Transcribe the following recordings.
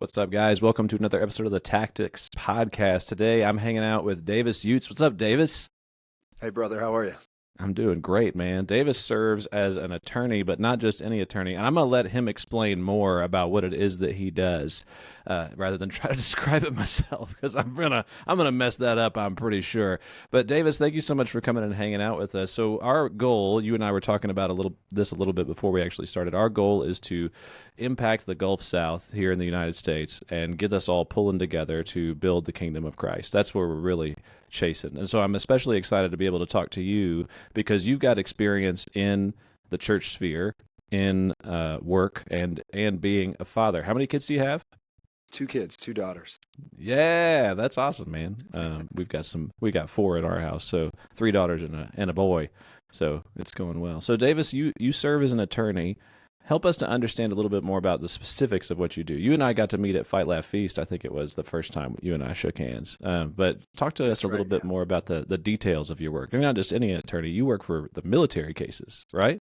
What's up, guys? Welcome to another episode of the Tactics Podcast. Today, I'm hanging out with Davis Younts. What's up, Davis? Hey, brother, how are you? I'm doing great, man. Davis serves as an attorney, but not just any attorney. And I'm going to let him explain more about what it is that he does, rather than try to describe it myself, because I'm gonna mess that up, I'm pretty sure. But Davis, thank you so much for coming and hanging out with us. So our goal, you and I were talking about a little bit before we actually started. Our goal is to impact the Gulf South here in the United States and get us all pulling together to build the kingdom of Christ. That's where we're really chasing. And so I'm especially excited to be able to talk to you because you've got experience in the church sphere, in work, and being a father. How many kids do you have? 2 kids, 2 daughters. Yeah, that's awesome, man. We got 4 at our house, so 3 daughters and a boy. So it's going well. So Davis, you serve as an attorney. Help us to understand a little bit more about the specifics of what you do. You and I got to meet at Fight Laugh Feast. I think it was the first time you and I shook hands. But talk to us a little bit more about the details of your work. I mean, not just any attorney. You work for the military cases, right?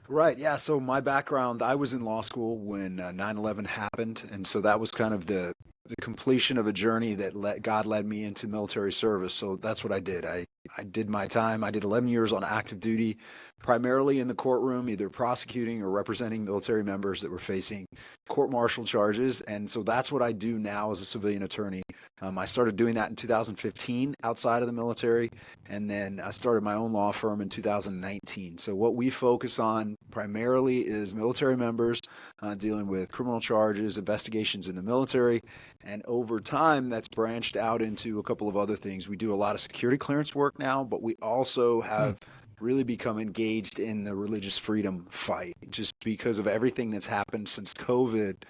Right, yeah. So my background, I was in law school when 9/11 happened, and so that was kind of the completion of a journey that God led me into military service. So that's what I did. I did my time. I did 11 years on active duty, primarily in the courtroom, either prosecuting or representing military members that were facing court-martial charges. And so that's what I do now as a civilian attorney. I started doing that in 2015 outside of the military, and then I started my own law firm in 2019. So what we focus on primarily is military members dealing with criminal charges, investigations in the military, and over time that's branched out into a couple of other things. We do a lot of security clearance work now, but we also have really become engaged in the religious freedom fight just because of everything that's happened since COVID.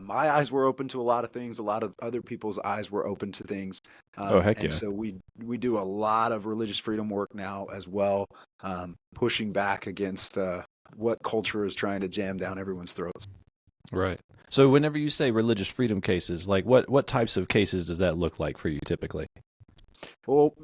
My eyes were open to a lot of things. A lot of other people's eyes were open to things. Oh, heck And yeah. so we do a lot of religious freedom work now as well, pushing back against what culture is trying to jam down everyone's throats. Right. So whenever you say religious freedom cases, like what types of cases does that look like for you typically? Well,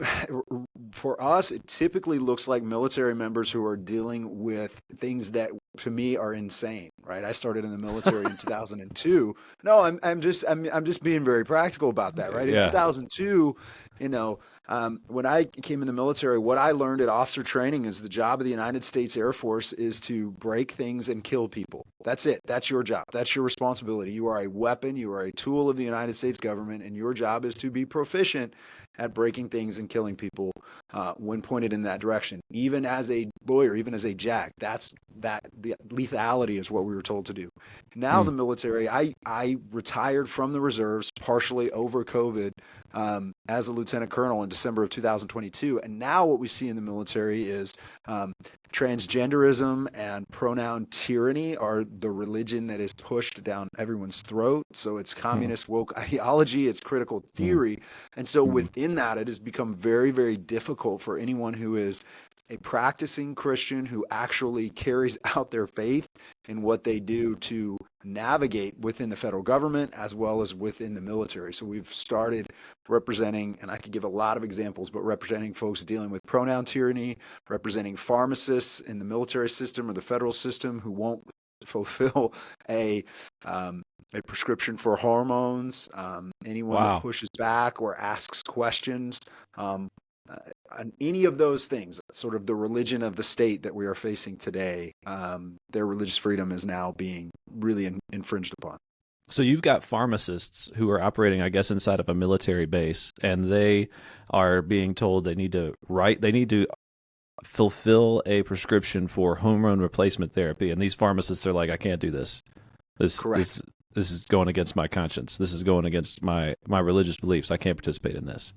for us, it typically looks like military members who are dealing with things that, to me, are insane. Right? I started in the military in 2002. No, I'm just being very practical about that. Right? In Yeah. 2002, when I came in the military, what I learned at officer training is the job of the United States Air Force is to break things and kill people. That's it. That's your job. That's your responsibility. You are a weapon. You are a tool of the United States government, and your job is to be proficient at breaking things and killing people when pointed in that direction. Even as a lawyer, even as a JAG, the lethality is what we were told to do. Now the military, I retired from the reserves partially over COVID as a lieutenant colonel in December of 2022. And now what we see in the military is transgenderism and pronoun tyranny are the religion that is pushed down everyone's throat. So it's communist woke ideology, it's critical theory. And so within that, it has become very, very difficult for anyone who is a practicing Christian who actually carries out their faith in what they do to navigate within the federal government as well as within the military. So we've started representing, and I could give a lot of examples, but representing folks dealing with pronoun tyranny, representing pharmacists in the military system or the federal system who won't fulfill a prescription for hormones, anyone that Wow. pushes back or asks questions. Any of those things, sort of the religion of the state that we are facing today, their religious freedom is now being really infringed upon. So you've got pharmacists who are operating, I guess, inside of a military base, and they are being told they need to fulfill a prescription for hormone replacement therapy, and these pharmacists are like, I can't do this. Correct. This is going against my conscience. This is going against my religious beliefs. I can't participate in this.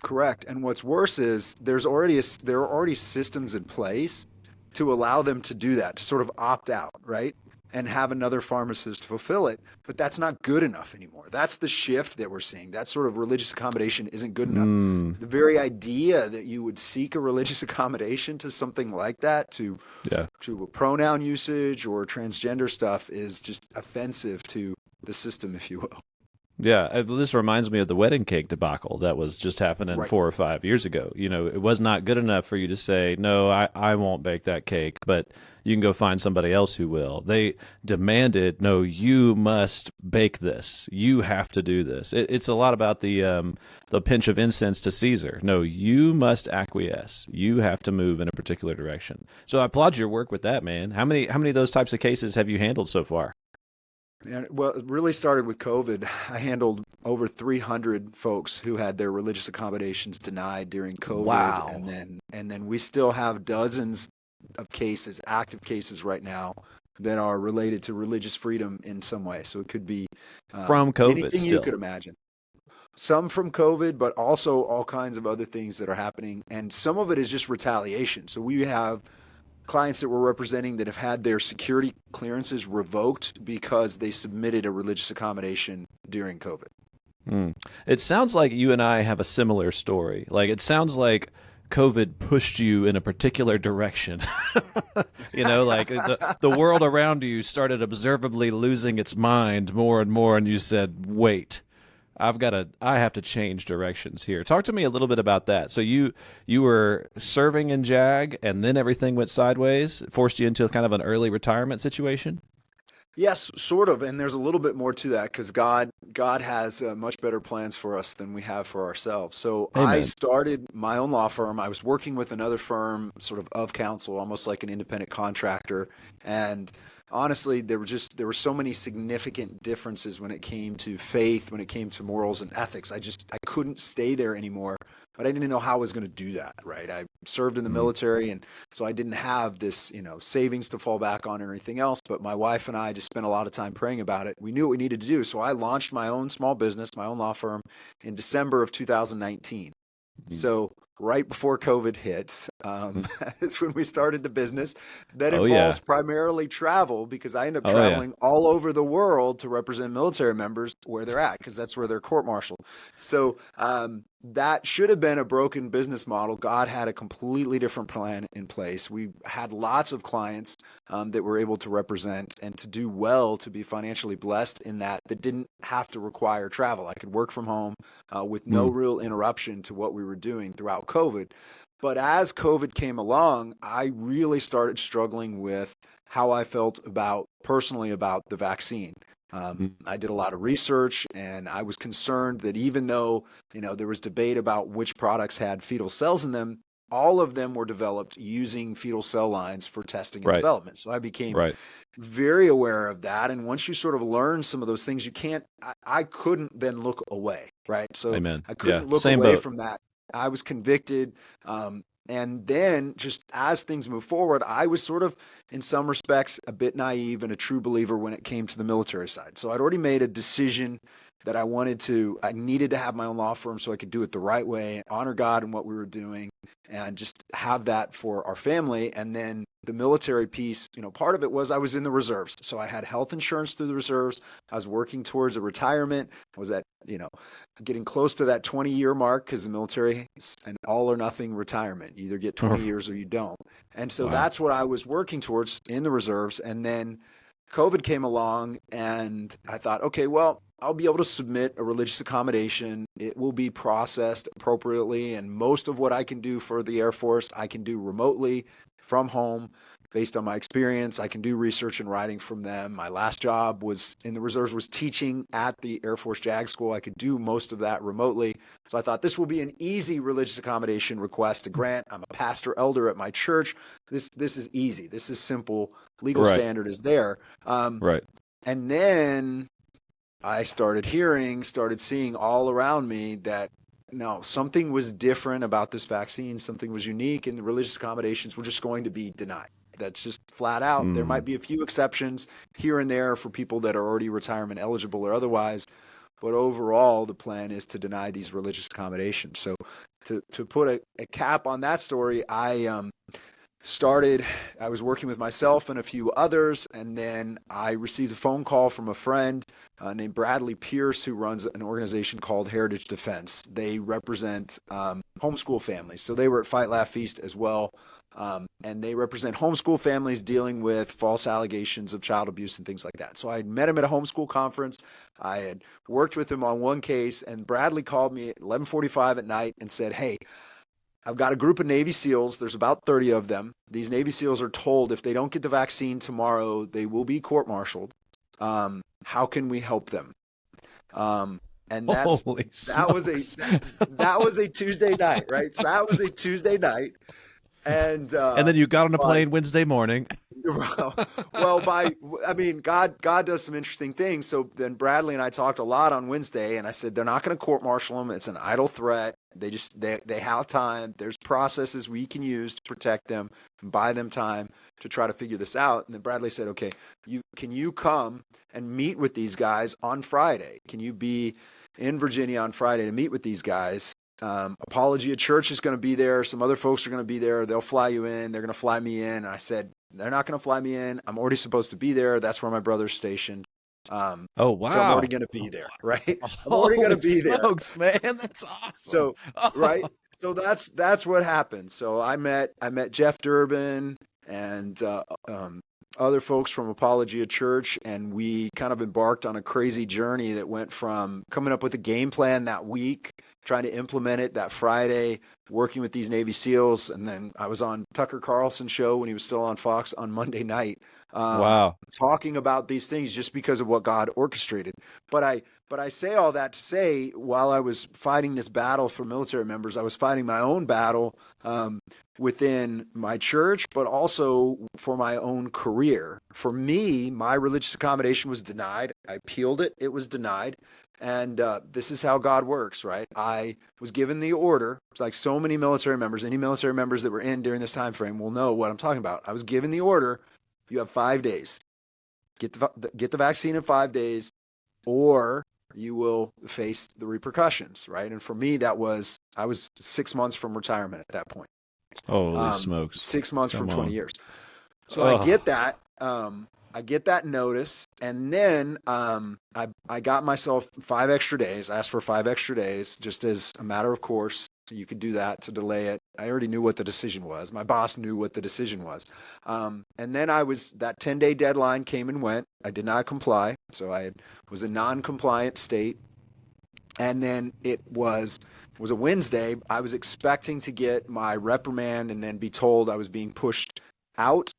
Correct. And what's worse is there are already systems in place to allow them to do that, to sort of opt out, right? And have another pharmacist fulfill it. But that's not good enough anymore. That's the shift that we're seeing. That sort of religious accommodation isn't good enough. The very idea that you would seek a religious accommodation to something like that, to a pronoun usage or transgender stuff, is just offensive to the system, if you will. Yeah, this reminds me of the wedding cake debacle that was just happening Right. 4 or 5 years ago. It was not good enough for you to say, no, I won't bake that cake, but you can go find somebody else who will. They demanded, no, you must bake this. You have to do this. It's a lot about the pinch of incense to Caesar. No, you must acquiesce. You have to move in a particular direction. So I applaud your work with that, man. How many of those types of cases have you handled so far? And well, it really started with COVID. I handled over 300 folks who had their religious accommodations denied during COVID, and Wow. then we still have dozens of cases, active cases right now that are related to religious freedom in some way. So it could be From COVID anything you could still. imagine. Some from COVID, but also all kinds of other things that are happening, and some of it is just retaliation. So we have clients that we're representing that have had their security clearances revoked because they submitted a religious accommodation during COVID. Mm. It sounds like you and I have a similar story. Like it sounds like COVID pushed you in a particular direction. Like the world around you started observably losing its mind more and more, and you said, "Wait, I have to change directions here." Talk to me a little bit about that. So you were serving in JAG, and then everything went sideways, forced you into kind of an early retirement situation. Yes, sort of, and there's a little bit more to that because God has much better plans for us than we have for ourselves. So I Amen. started my own law firm. I was working with another firm, sort of counsel, almost like an independent contractor, and honestly, there were so many significant differences when it came to faith, when it came to morals and ethics. I couldn't stay there anymore, but I didn't know how I was going to do that. Right, I served in the Mm. military, and so I didn't have this, savings to fall back on or anything else. But my wife and I just spent a lot of time praying about it. We knew what we needed to do. So I launched my own small business, my own law firm in December of 2019. Mm. So right before COVID hit, Mm. is when we started the business. That Oh yeah. involves primarily travel because I end up Oh yeah. traveling all over the world to represent military members where they're at because that's where they're court-martialed. So that should have been a broken business model. God had a completely different plan in place. We had lots of clients that were able to represent and to do well, to be financially blessed in that didn't have to require travel. I could work from home with no Mm. real interruption to what we were doing throughout COVID. But as COVID came along, I really started struggling with how I felt personally about the vaccine. Mm. I did a lot of research, and I was concerned that even though there was debate about which products had fetal cells in them, all of them were developed using fetal cell lines for testing and Right. development. So I became Right. very aware of that. And once you sort of learn some of those things, I couldn't then look away, right? So Amen. I Yeah. couldn't look Same away boat. from that. I was convicted. And then just as things move forward, I was sort of, in some respects, a bit naive and a true believer when it came to the military side. So I'd already made a decision that I needed to have my own law firm so I could do it the right way, honor God in what we were doing, and just have that for our family. And then the military piece, part of it was I was in the reserves. So I had health insurance through the reserves. I was working towards a retirement. I was at, getting close to that 20-year mark because the military is an all or nothing retirement. You either get 20 years or you don't. And so Wow. that's what I was working towards in the reserves. And then COVID came along, and I thought, okay, well, I'll be able to submit a religious accommodation. It will be processed appropriately. And most of what I can do for the Air Force, I can do remotely from home. Based on my experience, I can do research and writing from them. My last job was in the reserves, was teaching at the Air Force JAG School. I could do most of that remotely. So I thought this will be an easy religious accommodation request to grant. I'm a pastor elder at my church. This is easy. This is simple. Legal Right. standard is there. Right. And then I started seeing all around me that no, something was different about this vaccine. Something was unique, and the religious accommodations were just going to be denied. That's just flat out. There might Mm. be a few exceptions here and there for people that are already retirement eligible or otherwise, but overall, the plan is to deny these religious accommodations. So, to put a cap on that story, I I was working with myself and a few others, and then I received a phone call from a friend named Bradley Pierce, who runs an organization called Heritage Defense. They represent homeschool families. So they were at Fight Laugh Feast as well. And they represent homeschool families dealing with false allegations of child abuse and things like that. So I had met him at a homeschool conference. I had worked with him on one case, and Bradley called me at 11:45 at night and said, "Hey, I've got a group of Navy SEALs. There's about 30 of them. These Navy SEALs are told if they don't get the vaccine tomorrow, they will be court-martialed. How can we help them?" And that was a Tuesday night, right? So that was a Tuesday night. And then you got on a plane Wednesday morning. God does some interesting things. So then Bradley and I talked a lot on Wednesday, and I said, they're not going to court-martial them. It's an idle threat. They have time. There's processes we can use to protect them and buy them time to try to figure this out. And then Bradley said, okay, can you come and meet with these guys on Friday? Can you be in Virginia on Friday to meet with these guys? Apologia Church is going to be there. Some other folks are going to be there. They'll fly you in. They're going to fly me in. And I said, they're not going to fly me in. I'm already supposed to be there. That's where my brother's stationed. Oh, wow. So I'm already going to be there, right? I'm already going to be there. Smokes, man. That's awesome. Right? So that's what happened. So I met Jeff Durbin and other folks from Apologia Church, and we kind of embarked on a crazy journey that went from coming up with a game plan that week, trying to implement it that Friday, working with these Navy SEALs, and then I was on Tucker Carlson's show when he was still on Fox on Monday night, talking about these things just because of what God orchestrated. But I say all that to say, while I was fighting this battle for military members, I was fighting my own battle within my church, but also for my own career. For me, my religious accommodation was denied. I appealed it. It was denied. And this is how God works, right? I was given the order, like so many military members, any military members that were in during this time frame will know what I'm talking about. I was given the order, you have 5 days. Get the vaccine in 5 days, or you will face the repercussions, right? And for me, I was 6 months from retirement at that point. Holy smokes. 6 months from 20 years. So I get that. I get that notice, and then I got myself 5 extra days. I asked for 5 extra days just as a matter of course. So you could do that to delay it. I already knew what the decision was. My boss knew what the decision was. And then that 10-day deadline came and went. I did not comply. So I was a non-compliant state. And then it was a Wednesday. I was expecting to get my reprimand and then be told I was being pushed out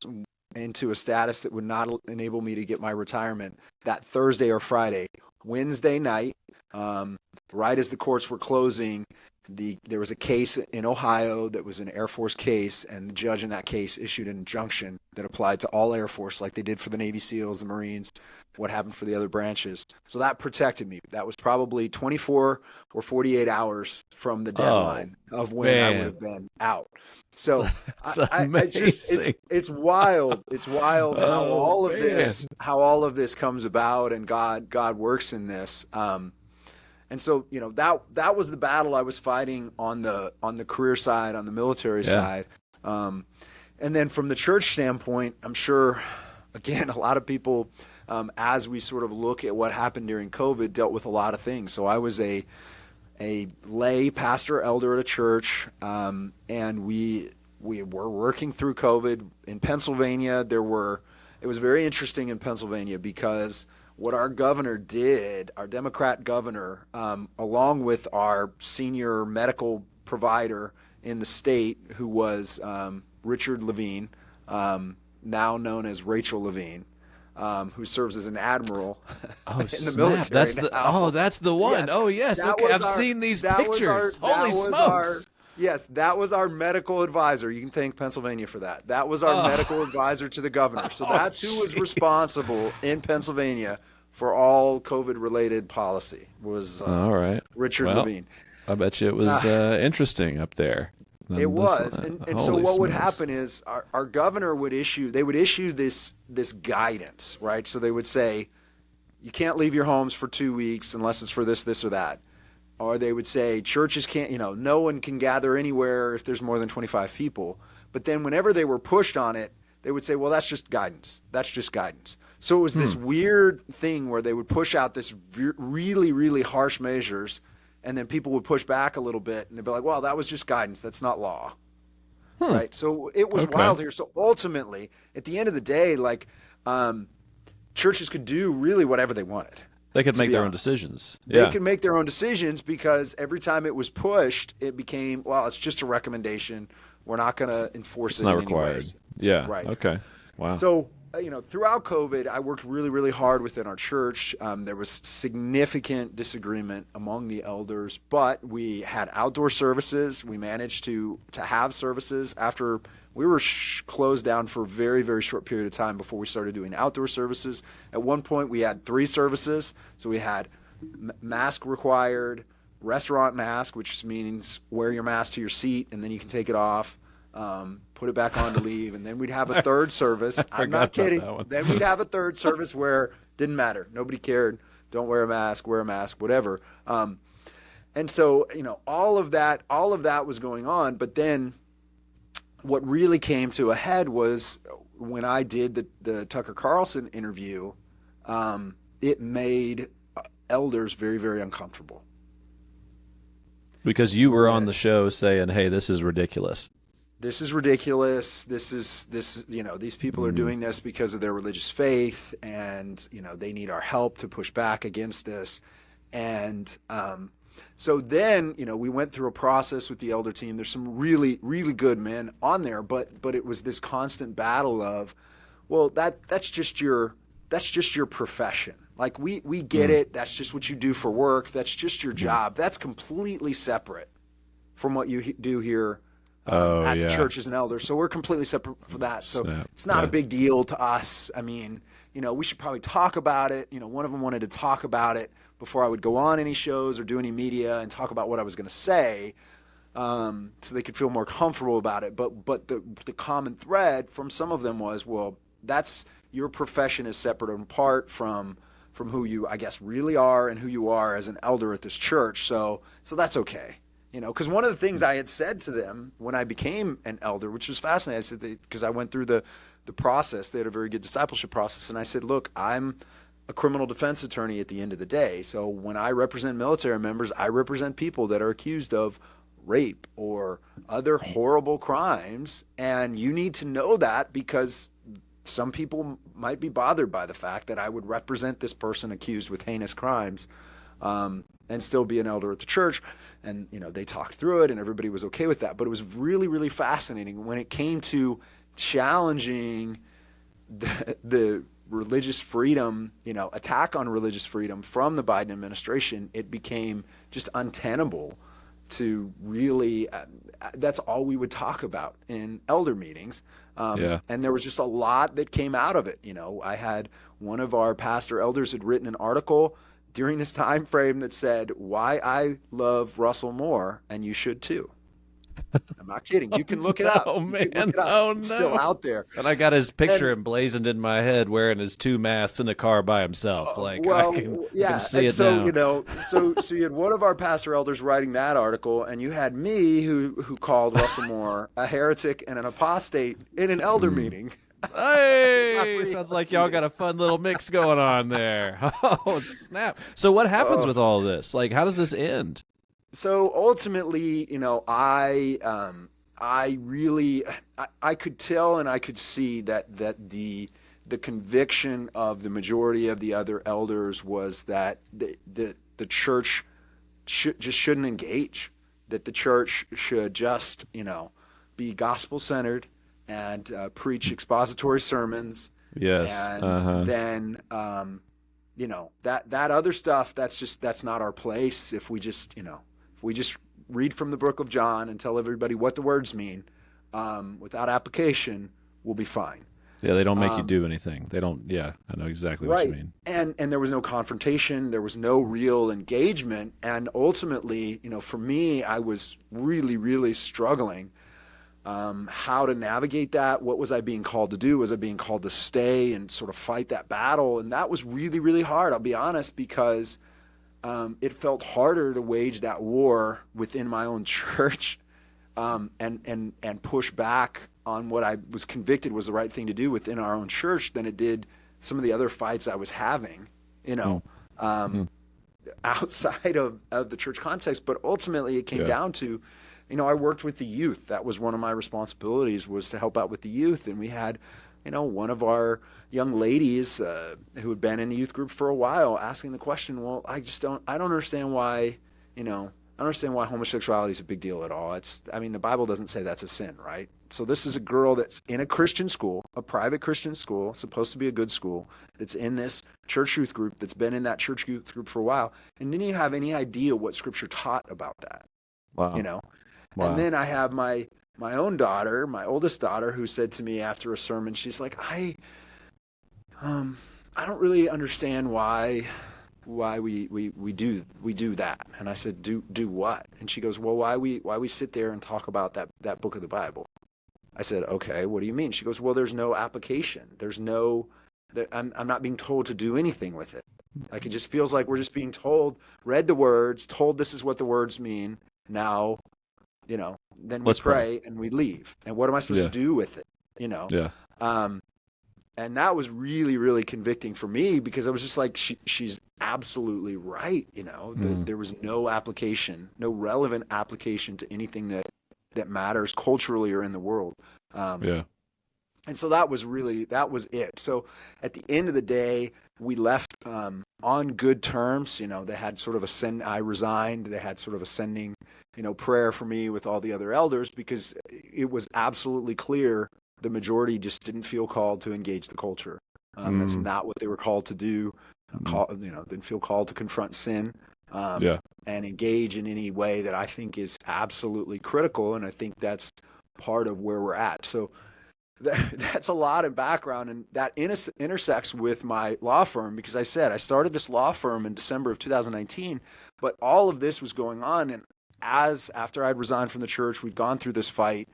into a status that would not enable me to get my retirement that Thursday or Friday. Wednesday night, right as the courts were closing, there was a case in Ohio that was an Air Force case, and the judge in that case issued an injunction that applied to all Air Force like they did for the Navy SEALs, the Marines, what happened for the other branches. So that protected me. That was probably 24 or 48 hours from the deadline of when I would have been out. So it's wild. It's wild how all of this comes about, and God works in this. And so, that was the battle I was fighting on the career side, on the military side. And then from the church standpoint, I'm sure, again, a lot of people, as we sort of look at what happened during COVID, dealt with a lot of things. So I was a lay pastor elder at a church, and we were working through COVID in Pennsylvania. It was very interesting in Pennsylvania because what our governor did, our Democrat governor, along with our senior medical provider in the state, who was Richard Levine, now known as Rachel Levine, who serves as an admiral in the military. That's the one. Yes. Oh, yes. Okay, I've seen these pictures. Holy smokes. Yes, that was our medical advisor. You can thank Pennsylvania for that. That was our medical advisor to the governor. So that's who was responsible in Pennsylvania for all COVID-related policy, was all right. Richard Levine. I bet you it was interesting up there. It was. And so what would happen is our governor would issue this guidance, right? So they would say, you can't leave your homes for 2 weeks unless it's for this, or that. Or they would say churches can't, no one can gather anywhere if there's more than 25 people. But then whenever they were pushed on it, they would say, well, that's just guidance. That's just guidance. So it was this weird thing where they would push out this really, really harsh measures, and then people would push back a little bit, and they'd be like, well, that was just guidance. That's not law. Right? So it was wild here. So ultimately, at the end of the day, like, churches could do really whatever they wanted. They could make their own decisions. They could make their own decisions, because every time it was pushed, it became, well, it's just a recommendation. We're not going to enforce it in any ways. Yeah. Right. Okay. Wow. So, throughout COVID, I worked really, really hard within our church. There was significant disagreement among the elders, but we had outdoor services. We managed to have services after we were closed down for a very, very short period of time before we started doing outdoor services. At one point, we had 3 services. So we had mask required, restaurant mask, which means wear your mask to your seat and then you can take it off. Put it back on to leave, and then we'd have a third service. I'm not kidding. Then we'd have a third service where didn't matter. Nobody cared. Don't wear a mask, whatever. And so, all of that was going on. But then what really came to a head was when I did the Tucker Carlson interview. It made elders very, very uncomfortable. Because you were on the show saying, hey, this is ridiculous. This is ridiculous. These people are doing this because of their religious faith, and, they need our help to push back against this. And so then, we went through a process with the elder team. There's some really, really good men on there, but it was this constant battle of, well, that's just your profession. Like, we get it. That's just what you do for work. That's just your job. That's completely separate from what you do here the church as an elder. So we're completely separate for that. So it's not a big deal to us. I mean, we should probably talk about it. One of them wanted to talk about it before I would go on any shows or do any media and talk about what I was going to say, so they could feel more comfortable about it. But the common thread from some of them was, well, that's your profession is separate and apart from who you, I guess, really are and who you are as an elder at this church. So that's okay. Because one of the things I had said to them when I became an elder, which was fascinating, I said, because I went through the process, they had a very good discipleship process, and I said, look, I'm a criminal defense attorney at the end of the day. So when I represent military members, I represent people that are accused of rape or other horrible crimes, and you need to know that, because some people might be bothered by the fact that I would represent this person accused with heinous crimes, and still be an elder at the church. And, they talked through it and everybody was okay with that. But it was really, really fascinating when it came to challenging the religious freedom, attack on religious freedom from the Biden administration. It became just untenable to really, that's all we would talk about in elder meetings. And there was just a lot that came out of it. I had one of our pastor elders had written an article during this time frame that said, why I love Russell Moore, and you should too. I'm not kidding. You can look it up. Oh, man. It's still out there. And I got his picture emblazoned in my head wearing his 2 masks in the car by himself. I can see it now. So you had one of our pastor elders writing that article, and you had me who called Russell Moore a heretic and an apostate in an elder meeting. Hey, sounds like y'all got a fun little mix going on there. Oh, snap. So what happens with all this? Like, how does this end? So ultimately, I could tell and I could see that the conviction of the majority of the other elders was that the church shouldn't engage, that the church should just, be gospel-centered and preach expository sermons. Yes. And then, that other stuff, that's not our place. If we just read from the book of John and tell everybody what the words mean, without application, we'll be fine. Yeah, they don't make you do anything. They don't. Yeah, I know exactly what you mean. And there was no confrontation. There was no real engagement. And ultimately, for me, I was really, really struggling how to navigate that. What was I being called to do? Was I being called to stay and sort of fight that battle? And that was really, really hard, I'll be honest, because it felt harder to wage that war within my own church and push back on what I was convicted was the right thing to do within our own church than it did some of the other fights I was having, you know, Mm. Mm. outside of the church context. But ultimately, it came Yeah. down to, I worked with the youth. That was one of my responsibilities, was to help out with the youth. And we had, one of our young ladies who had been in the youth group for a while asking the question, well, I don't understand why, I don't understand why homosexuality is a big deal at all. The Bible doesn't say that's a sin, right? So this is a girl that's in a Christian school, a private Christian school, supposed to be a good school, that's in this church youth group, that's been in that church youth group for a while, and didn't even have any idea what Scripture taught about that, Wow. And Wow. then I have my own daughter, my oldest daughter, who said to me after a sermon, she's like, I don't really understand why we do that. And I said, do what? And she goes, well, why we sit there and talk about that book of the Bible. I said, okay, what do you mean? She goes, well, there's no application. I'm not being told to do anything with it. Like, it just feels like we're just being told, read the words, told this is what the words mean. Now, then we Let's pray. pray and we leave. And what am I supposed Yeah. to do with it? Yeah. And that was really, really convicting for me, because I was just like, she's absolutely right. There was no application, no relevant application to anything that matters culturally or in the world. Yeah. And so that was it. So at the end of the day, we left on good terms. They had sort of I resigned. They had sort of a sending, prayer for me with all the other elders, because it was absolutely clear the majority just didn't feel called to engage the culture. That's not what they were called to do. Didn't feel called to confront sin and engage in any way that I think is absolutely critical. And I think that's part of where we're at. So that's a lot of background, and that intersects with my law firm, because I started this law firm in December of 2019, but all of this was going on. And after I'd resigned from the church, we'd gone through this fight.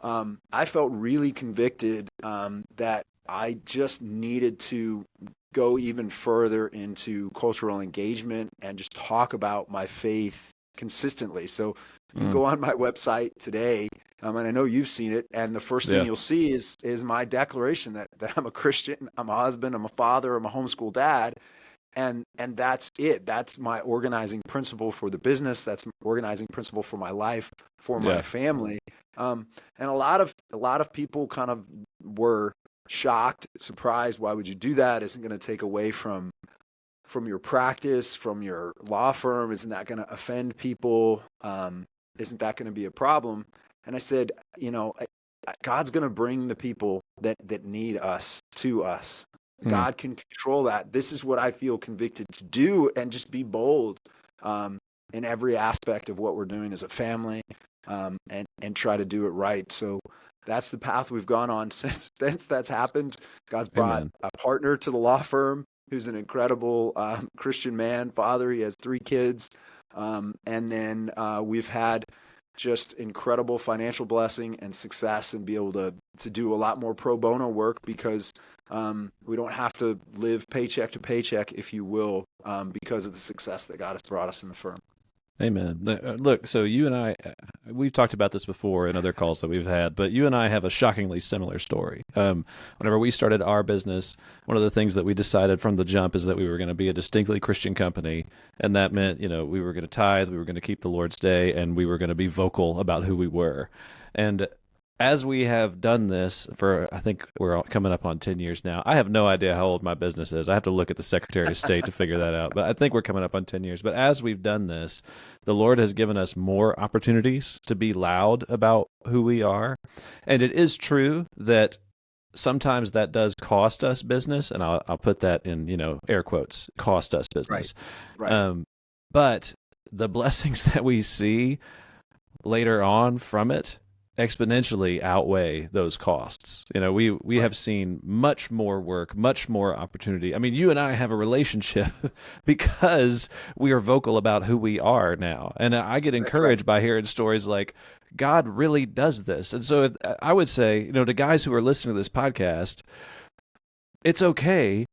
I felt really convicted that I just needed to go even further into cultural engagement and just talk about my faith consistently. So you can go on my website today, and I know you've seen it, and the first thing you'll see is my declaration that I'm a Christian, I'm a husband, I'm a father, I'm a homeschool dad. And that's it. That's my organizing principle for the business. That's my organizing principle for my life, for my family. And a lot of people kind of were shocked, surprised. Why would you do that? Isn't going to take away from your practice, from your law firm? Isn't that going to offend people? Isn't that going to be a problem? And I said, God's going to bring the people that need us to us. God can control that. This is what I feel convicted to do, and just be bold in every aspect of what we're doing as a family, and try to do it right. So that's the path we've gone on since that's happened. God's brought a partner to the law firm who's an incredible Christian man, father. He has 3 kids. And then we've had just incredible financial blessing and success, and be able to do a lot more pro bono work, because we don't have to live paycheck to paycheck, if you will, because of the success that God has brought us in the firm. Amen. Look, so you and I, we've talked about this before in other calls that we've had, but you and I have a shockingly similar story. Whenever we started our business, one of the things that we decided from the jump is that we were going to be a distinctly Christian company, and that meant, we were going to tithe, we were going to keep the Lord's Day, and we were going to be vocal about who we were. And as we have done this for, I think we're coming up on 10 years now. I have no idea how old my business is. I have to look at the Secretary of State to figure that out. But I think we're coming up on 10 years. But as we've done this, the Lord has given us more opportunities to be loud about who we are. And it is true that sometimes that does cost us business. And I'll put that in, air quotes, cost us business. Right. But the blessings that we see later on from it exponentially outweigh those costs. We have seen much more work, much more opportunity. I mean, you and I have a relationship because we are vocal about who we are now. And I get encouraged by hearing stories like, God really does this. And so I would say, to guys who are listening to this podcast, it's okay.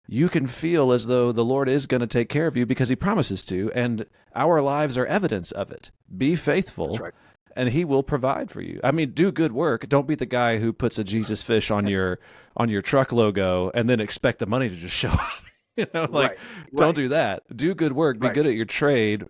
You can feel as though the Lord is going to take care of you, because he promises to, and our lives are evidence of it. Be faithful. That's right. and he will provide for you. I mean, do good work. Don't be the guy who puts a Jesus fish on your truck logo and then expect the money to just show up. Like, Right, don't right, do that. Do good work. Be right. good at your trade.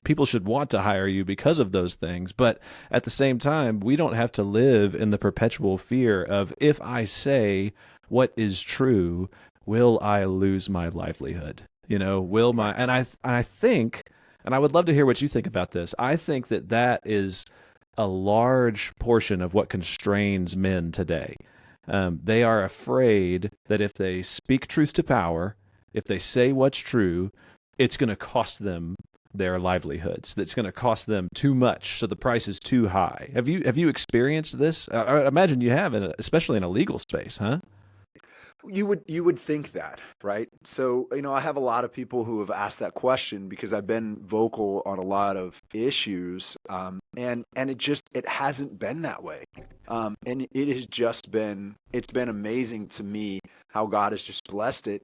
People should want to hire you because of those things. But at the same time, we don't have to live in the perpetual fear of, if I say what is true, will I lose my livelihood? Will my, Right. and I think, and I would love to hear what you think about this. I think that is a large portion of what constrains men today. They are afraid that if they speak truth to power, if they say what's true, it's going to cost them their livelihoods. That's going to cost them too much, so the price is too high. Have you experienced this? I imagine you have, especially in a legal space, huh? You would think that, right? So, I have a lot of people who have asked that question because I've been vocal on a lot of issues, and it hasn't been that way, and it's been amazing to me how God has just blessed it.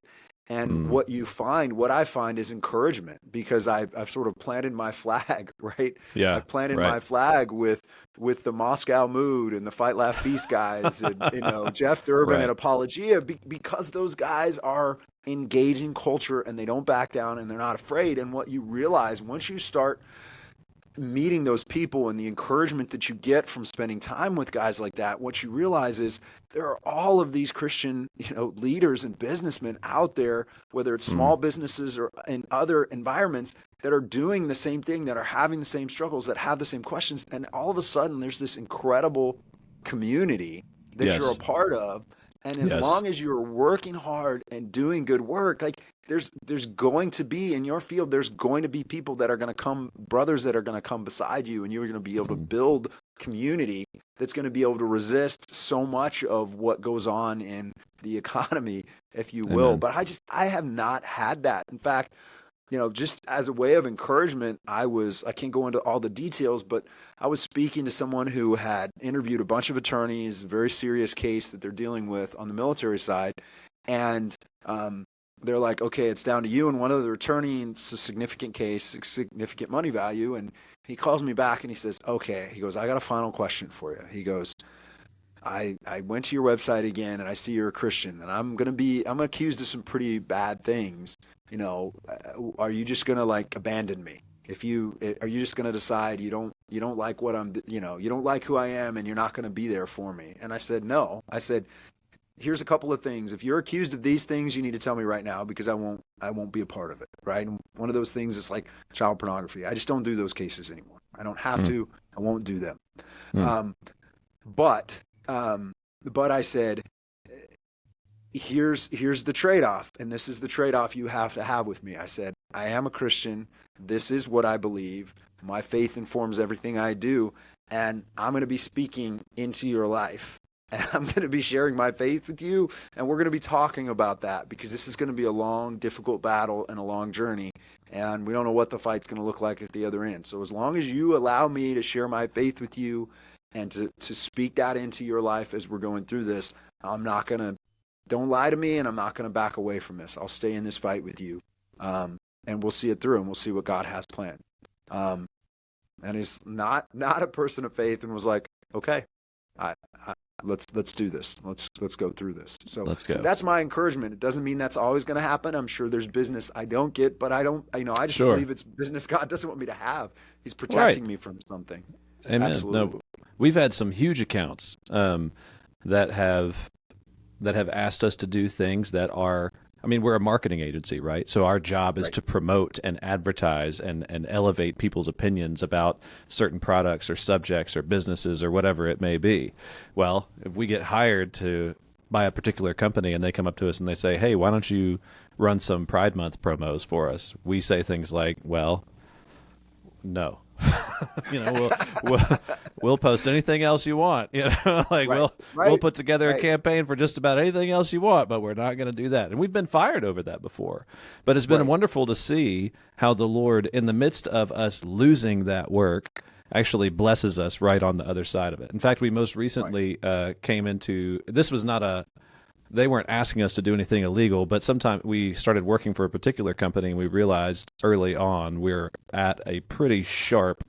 And Mm, what I find is encouragement because I've sort of planted my flag, right? yeah, I've planted right. my flag with the Moscow Mood and the Fight Laugh Feast guys, and Jeff Durbin and Right. Apologia, because those guys are engaging culture and they don't back down and they're not afraid. And what you realize once you start meeting those people and the encouragement that you get from spending time with guys like that, what you realize is there are all of these Christian, leaders and businessmen out there, whether it's Mm, small businesses or in other environments, that are doing the same thing, that are having the same struggles, that have the same questions. And all of a sudden, there's this incredible community that you're a yes. part of. And as Yes. long as you're working hard and doing good work, like there's going to be in your field, there's going to be people that are going to come, brothers that are going to come beside you, and you're going to be able to Mm, build community that's going to be able to resist so much of what goes on in the economy, if you will. amen. But I have not had that. In fact, just as a way of encouragement, I can't go into all the details, but I was speaking to someone who had interviewed a bunch of attorneys, a very serious case that they're dealing with on the military side. And they're like, okay, it's down to you and one other attorney. And it's a significant case, significant money value. And he calls me back and he says, okay, he goes, I got a final question for you. He goes, I went to your website again and I see you're a Christian and I'm accused of some pretty bad things. Are you just gonna like abandon me? Are you just gonna decide you don't like what you don't like who I am and you're not gonna be there for me? And I said, no. I said, here's a couple of things. If you're accused of these things, you need to tell me right now because I won't be a part of it. Right. And one of those things is like child pornography. I just don't do those cases anymore. I don't have Mm, to. I won't do them. mm, Um, but um, but I said, here's the trade-off, and this is the trade-off you have to have with me. I said, I am a Christian. This is what I believe. My faith informs everything I do, and I'm going to be speaking into your life. And I'm going to be sharing my faith with you, and we're going to be talking about that because this is going to be a long, difficult battle and a long journey, and we don't know what the fight's going to look like at the other end. So as long as you allow me to share my faith with you and to speak that into your life as we're going through this, I'm not going to don't lie to me, and I'm not going to back away from this. I'll stay in this fight with you, and we'll see it through, and we'll see what God has planned. Um, and he's not a person of faith, and was like, okay, I, I, let's do this. Let's go through this. So let's go. that's my encouragement. It doesn't mean that's always going to happen. I'm sure there's business I don't get, but I don't. I just Sure. believe it's business God doesn't want me to have. He's Right. protecting me from something. Amen. Absolutely. No, we've had some huge accounts that have asked us to do things that are, I mean, we're a marketing agency, right? So our job is Right. to promote and advertise and elevate people's opinions about certain products or subjects or businesses or whatever it may be. Well, if we get hired by a particular company and they come up to us and they say, hey, why don't you run some Pride Month promos for us? We say things like, well, no. We'll we'll post anything else you want. Like Right. we'll Right. put together a Right. campaign for just about anything else you want, but we're not going to do that. And we've been fired over that before. But it's been Right. wonderful to see how the Lord, in the midst of us losing that work, actually blesses us right on the other side of it. In fact, we most Right. recently came into this was not a they weren't asking us to do anything illegal, but sometime we started working for a particular company and we realized early on we're at a pretty sharp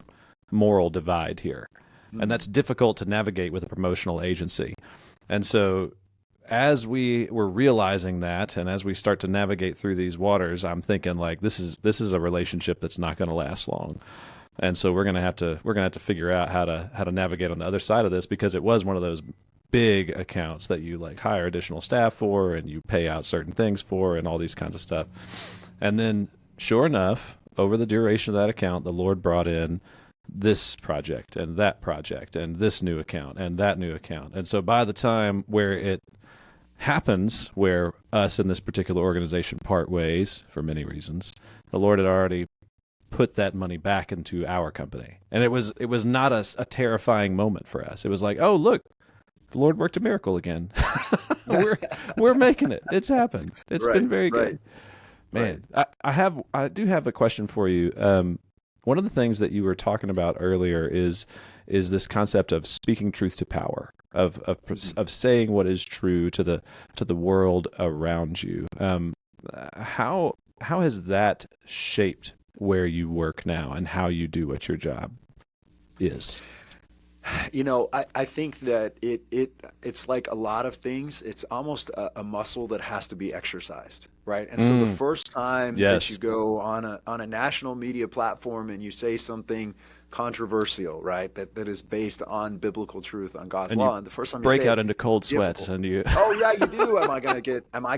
moral divide here. And Mm. that's difficult to navigate with a promotional agency. And so as we were realizing that, and as we start to navigate through these waters, I'm thinking like this is a relationship that's not going to last long. And so we're gonna have to figure out how to navigate on the other side of this, because it was one of those big accounts that you like hire additional staff for and you pay out certain things for and all these kinds of stuff. And then sure enough, over the duration of that account, the Lord brought in this project and that project and this new account and that new account. And so by the time where it happens, where us in this particular organization part ways for many reasons, the Lord had already put that money back into our company. And it was not a terrifying moment for us. It was like, oh, look, the Lord worked a miracle again. we're making it. It's happened. It's Right, been very right, good. right. Man, I do have a question for you. One of the things that you were talking about earlier is this concept of speaking truth to power, of saying what is true to the world around you. How has that shaped where you work now and how you do what your job is? I think that it's like a lot of things. It's almost a muscle that has to be exercised, right? And so the Mm, first time that you yes. go on a national media platform and you say something controversial, right, that is based on biblical truth, on God's And you law, and the first time you break say out it, into it's cold sweats difficult. and you Oh yeah, you do. Am I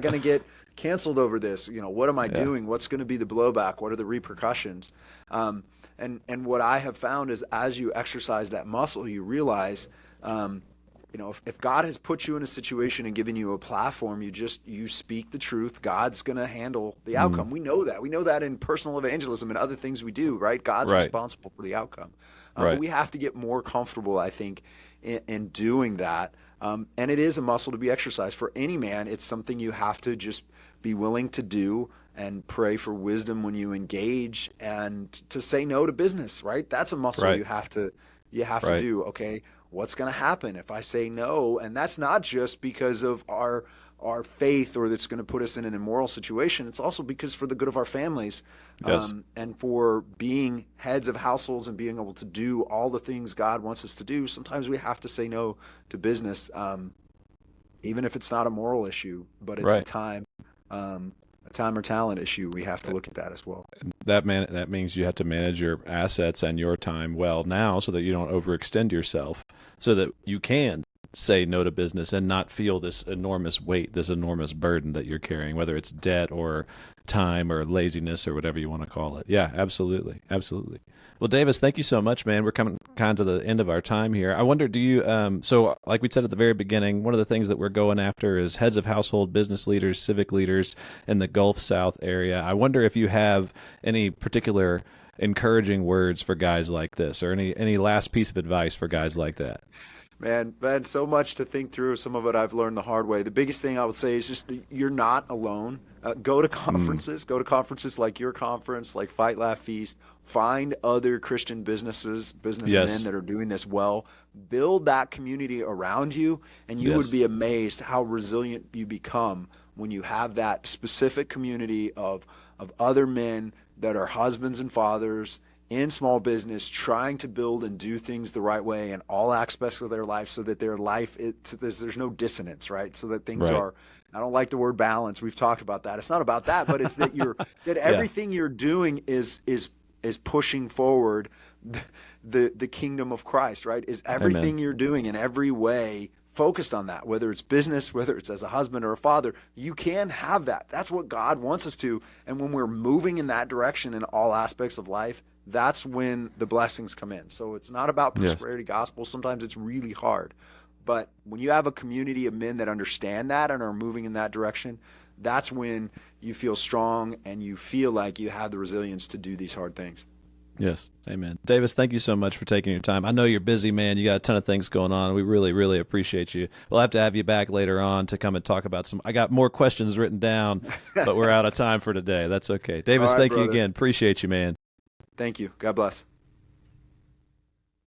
gonna get canceled over this? What am I yeah. doing? What's going to be the blowback? What are the repercussions? And what I have found is as you exercise that muscle, you realize, if God has put you in a situation and given you a platform, you speak the truth. God's going to handle the Mm, outcome. We know that. We know that in personal evangelism and other things we do, right? God's right. responsible for the outcome. But Right. we have to get more comfortable, I think, in doing that. And it is a muscle to be exercised for any man. It's something you have to just be willing to do and pray for wisdom when you engage and to say no to business, right? That's a muscle Right. you have to Right. do. Okay, what's going to happen if I say no? And that's not just because of our faith or that's going to put us in an immoral situation. It's also because for the good of our families, Yes. and for being heads of households and being able to do all the things God wants us to do. Sometimes we have to say no to business, even if it's not a moral issue, but it's Right. a time or talent issue. We have to look at that as well. That means you have to manage your assets and your time well now so that you don't overextend yourself, so that you can say no to business and not feel this enormous weight, this enormous burden that you're carrying, whether it's debt or time or laziness or whatever you want to call it. Yeah, absolutely. Absolutely. Well, Davis, thank you so much, man. We're coming kind of to the end of our time here. I wonder, do you, so like we said at the very beginning, one of the things that we're going after is heads of household, business leaders, civic leaders in the Gulf South area. I wonder if you have any particular encouraging words for guys like this, or any last piece of advice for guys like that. Man, so much to think through. Some of it I've learned the hard way. The biggest thing I would say is just that you're not alone. Go to Mm, conferences. Go to conferences like your conference, like Fight, Laugh, Feast. Find other Christian businessmen yes. that are doing this well. Build that community around you, and you would Yes. be amazed how resilient you become when you have that specific community of other men that are husbands and fathers in small business trying to build and do things the right way in all aspects of their life so that their life so there's no dissonance, right? So that things Right. are, I don't like the word balance, we've talked about that, it's not about that, but it's that that Yeah. everything you're doing is pushing forward the kingdom of Christ, right? Is Amen. everything you're doing in every way focused on that, whether it's business, whether it's as a husband or a father. You can have that. That's what God wants us to. And when we're moving in that direction in all aspects of life, that's when the blessings come in. So it's not about Yes. prosperity gospel. Sometimes it's really hard. But when you have a community of men that understand that and are moving in that direction, that's when you feel strong and you feel like you have the resilience to do these hard things. Yes. Amen. Davis, thank you so much for taking your time. I know you're busy, man. You got a ton of things going on. We really, really appreciate you. We'll have to have you back later on to come and talk about some. I got more questions written down, but we're out of time for today. That's okay. All Davis, right, thank you brother. again. Appreciate you, man. Thank you. God bless.